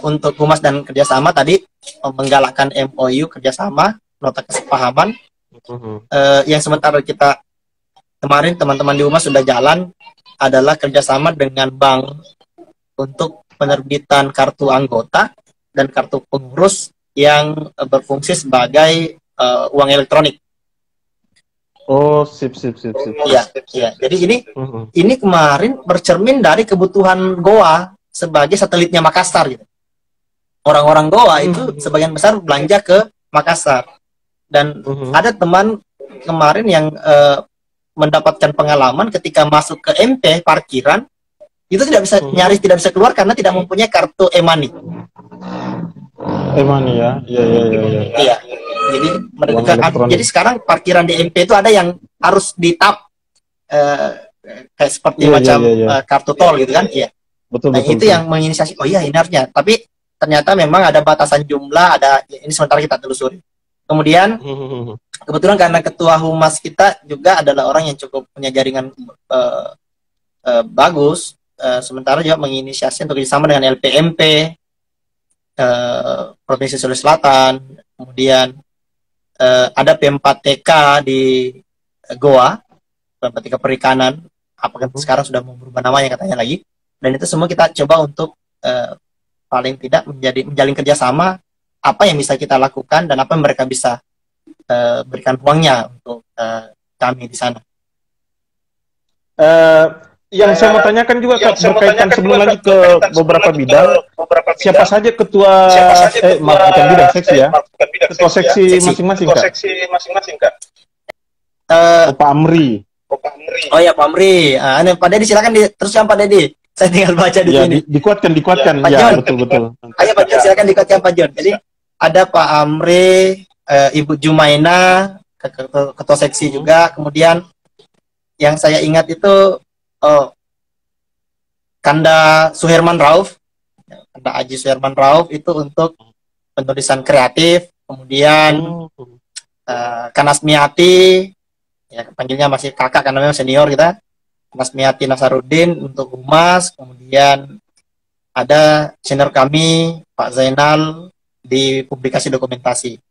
untuk humas dan kerjasama tadi menggalakkan MOU kerjasama, nota kesepahaman, yang sementara kita kemarin teman-teman di humas sudah jalan adalah kerjasama dengan bank untuk penerbitan kartu anggota dan kartu pengurus yang berfungsi sebagai uang elektronik.
Oh, sip.
Iya. Jadi ini kemarin bercermin dari kebutuhan Goa sebagai satelitnya Makassar gitu. Orang-orang Goa itu sebagian besar belanja ke Makassar. Dan ada teman kemarin yang mendapatkan pengalaman ketika masuk ke MP parkiran itu tidak bisa nyaris tidak bisa keluar karena tidak mempunyai kartu e-money.
E-money ya.
Iya. Jadi jadi sekarang parkiran di MP itu ada yang harus di-tap kayak seperti kartu tol gitu kan. Iya. Betul. Itu yang menginisiasi, oh iya ini harusnya. Tapi ternyata memang ada batasan jumlah, ini sementara kita telusuri. Kemudian kebetulan karena ketua humas kita juga adalah orang yang cukup punya jaringan bagus, sementara juga menginisiasi untuk bersama dengan LPMP Provinsi Sulawesi Selatan, kemudian ada P4TK di Goa, P4TK Perikanan, apakah sekarang sudah mau berubah namanya katanya lagi. Dan itu semua kita coba untuk paling tidak menjalin kerjasama, apa yang bisa kita lakukan dan apa yang mereka bisa berikan uangnya untuk kami di sana.
Yang saya mau tanyakan juga berkaitan sebelum lanjut ke beberapa bidang, siapa saja ketua bukan bidang seksi ya, ketua seksi masing-masing Kak? Pak Amri.
Oh ya Pak Amri, Pak Dedi silakan teruskan Pak Dedi. Saya tinggal baca di sini.
Dikuatkan.
Ya,
betul.
Ayo Pak Jon, silakan dikuatkan Pak Jon. Jadi ada Pak Amri, Ibu Jumaina, ketua seksi juga. Kemudian yang saya ingat itu Kanda Suherman Rauf, Kanda Aji Suherman Rauf itu untuk penulisan kreatif. Kemudian Kanasmiati, ya panggilnya masih kakak karena memang senior kita. Kanasmiati Nasaruddin untuk humas. Kemudian ada senior kami Pak Zainal di publikasi dokumentasi.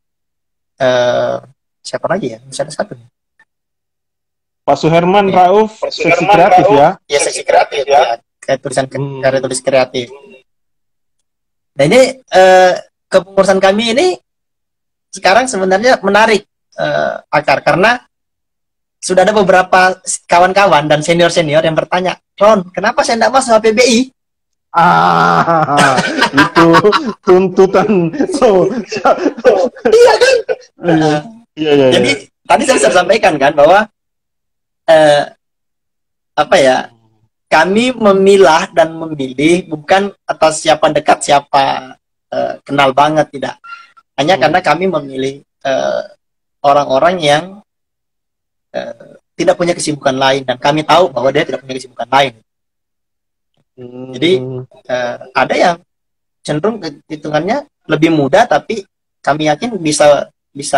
Siapa lagi ya? Bisa ada satu nih.
Pak Suherman Rauf, seksi kreatif ya?
Iya, seksi kreatif ya. Kayak tulisan karya tulis kreatif. Nah ini kepengurusan kami ini sekarang sebenarnya menarik Akar, karena sudah ada beberapa kawan-kawan dan senior-senior yang bertanya, Ron, kenapa saya tidak masuk HPBI?
Itu tuntutan.
Iya kan?
Iya.
Jadi tadi saya sudah sampaikan kan bahwa kami memilah dan memilih bukan atas siapa dekat, siapa kenal banget, tidak. Hanya karena kami memilih orang-orang yang tidak punya kesibukan lain, dan kami tahu bahwa dia tidak punya kesibukan lain. Jadi ada yang cenderung hitungannya lebih mudah, tapi kami yakin bisa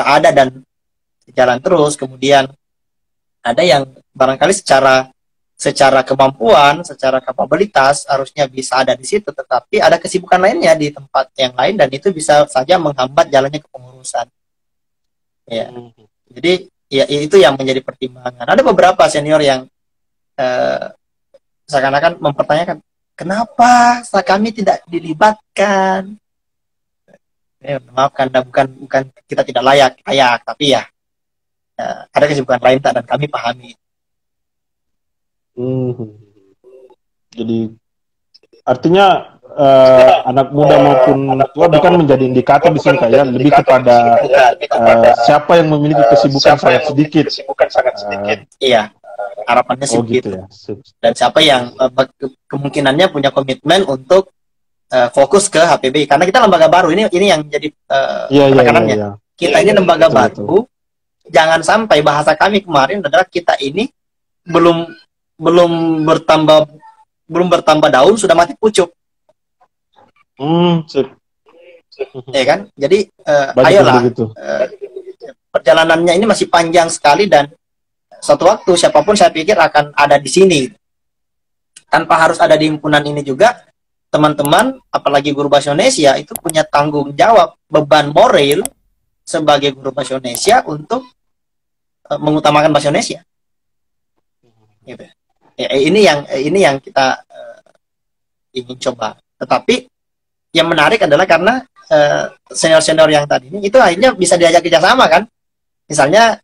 ada dan jalan terus. Kemudian ada yang barangkali secara kemampuan, secara kapabilitas harusnya bisa ada di situ, tetapi ada kesibukan lainnya di tempat yang lain, dan itu bisa saja menghambat jalannya kepengurusan. Ya, jadi ya itu yang menjadi pertimbangan. Ada beberapa senior yang seakan-akan mempertanyakan kenapa kami tidak dilibatkan. Maaf, karena bukan kita tidak layak, tapi ya ada kesibukan lain dan kami pahami.
Jadi artinya anak muda maupun anak tua bukan menjadi indikator di sini kayak lebih kepada siapa yang memiliki kesibukan sangat sedikit.
Iya, harapannya sedikit.
Gitu ya.
Dan siapa yang kemungkinannya punya komitmen untuk fokus ke HPBI, karena kita lembaga baru, ini yang jadi penekanannya.
Iya.
Kita ini lembaga baru jangan sampai bahasa kami kemarin adalah kita ini belum bertambah daun sudah mati pucuk.
Sip.
Ya kan? Jadi
Banyak
ayolah
begitu.
perjalanannya ini masih panjang sekali dan suatu waktu siapapun saya pikir akan ada di sini. Tanpa harus ada di himpunan ini juga, teman-teman, apalagi guru bahasa Indonesia itu punya tanggung jawab, beban moral sebagai guru bahasa Indonesia untuk mengutamakan bahasa Indonesia. Gitu. Ya, ini yang kita ingin coba. Tetapi yang menarik adalah karena senior-senior yang tadi ini itu akhirnya bisa diajak kerjasama kan. Misalnya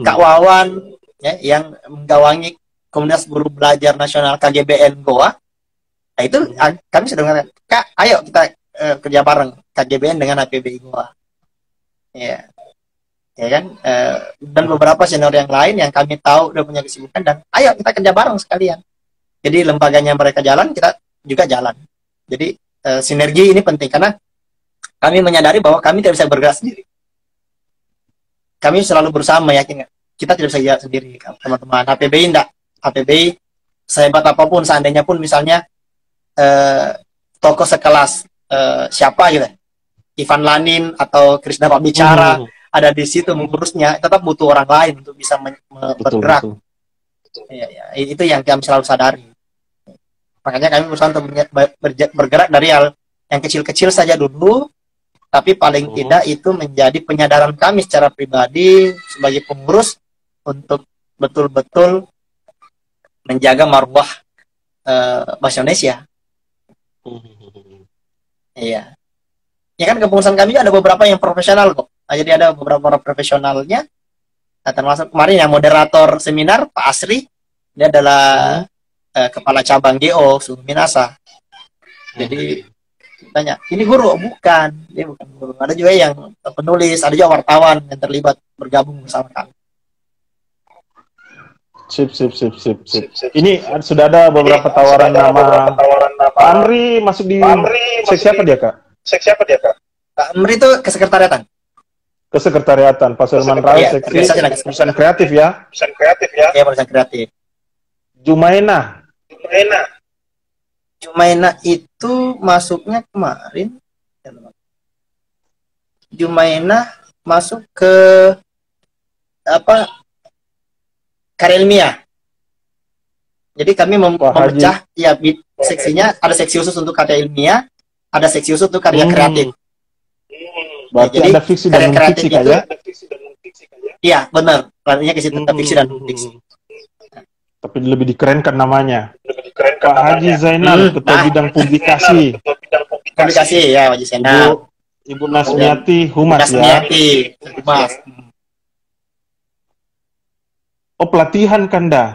Kak Wawan ya, yang menggawangi Komunitas Guru Belajar Nasional KGBN Goa. Nah itu kami sudah mengatakan, Kak, ayo kita kerja bareng KGBN dengan APBI Goa. Ya, ya kan. Dan beberapa senior yang lain yang kami tahu udah punya kesibukan dan ayo kita kerja bareng sekalian. Jadi lembaganya mereka jalan, kita juga jalan. Jadi sinergi ini penting karena kami menyadari bahwa kami tidak bisa bergerak sendiri. Kami selalu berusaha meyakinkan kita tidak bisa jalan sendiri, teman-teman. APBI enggak. APBI sehebat apapun, seandainya pun misalnya tokoh sekelas siapa gitu, Ivan Lanin atau Krisna Pabicara ada di situ mengurusnya, tetap butuh orang lain untuk bisa bergerak. Ya, ya, itu yang kami selalu sadari. Makanya kami berusaha untuk bergerak dari hal yang kecil-kecil saja dulu, tapi paling tidak itu menjadi penyadaran kami secara pribadi sebagai pengurus untuk betul-betul menjaga marwah bahasa Indonesia. Iya. Ya kan kepengurusan kami ada beberapa yang profesional kok. Nah, jadi ada beberapa orang profesionalnya. Nah, termasuk kemarin yang moderator seminar Pak Asri, dia adalah kepala cabang GO Suku Minasa. Jadi tanya, ini guru? Bukan, dia bukan guru. Ada juga yang penulis, ada juga wartawan yang terlibat bergabung bersama kami.
Sip. Ini sudah ada beberapa tawaran nama. Pak Amri masuk di seksi apa dia, Kak?
Pak Amri itu kesekretariatan.
Kesekretariatan. Pak Sulaiman Rai seksi perusahaan kreatif ya?
Iya, perusahaan kreatif.
Jumaina
itu masuknya kemarin. Jumaina masuk ke apa? Karya ilmiah. Jadi kami memecah ya seksinya, ada seksi khusus untuk karya ilmiah, ada seksi khusus untuk karya kreatif.
Berarti
jadi,
ada fiksi dan non-fiksi kan ya?
Iya, benar. Artinya ke situ fiksi dan non-fiksi.
Tapi lebih dikerenkan namanya. Pak Haji Zainal, Ketua Bidang Publikasi.
Publikasi ya, Haji Zainal.
Ibu Nasmiati, Humas ya.
Humas.
Oh, pelatihan Kanda.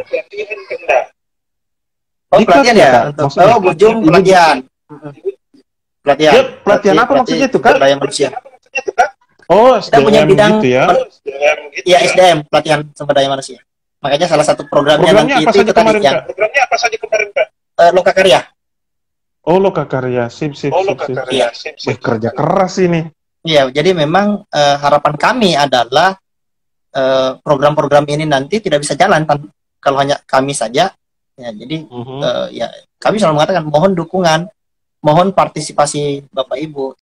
Oh, pelatihan ya? Oh, Bujung pelatihan. Pelatihan.
Ya, pelatihan apa maksudnya itu, Kak?
Daya manusia.
Oh,
kita punya bidang
gitu ya?
Iya, SDM, pelatihan sumber daya manusia. Makanya salah satu programnya nanti itu kita yang
Programnya apa saja kemarin, Kak?
Lokakarya.
Oh, Lokakarya. Sip.
Iya.
Kerja keras ini.
Iya, jadi memang harapan kami adalah program-program ini nanti tidak bisa jalan kalau hanya kami saja. Ya, jadi ya kami selalu mengatakan mohon dukungan, mohon partisipasi Bapak Ibu,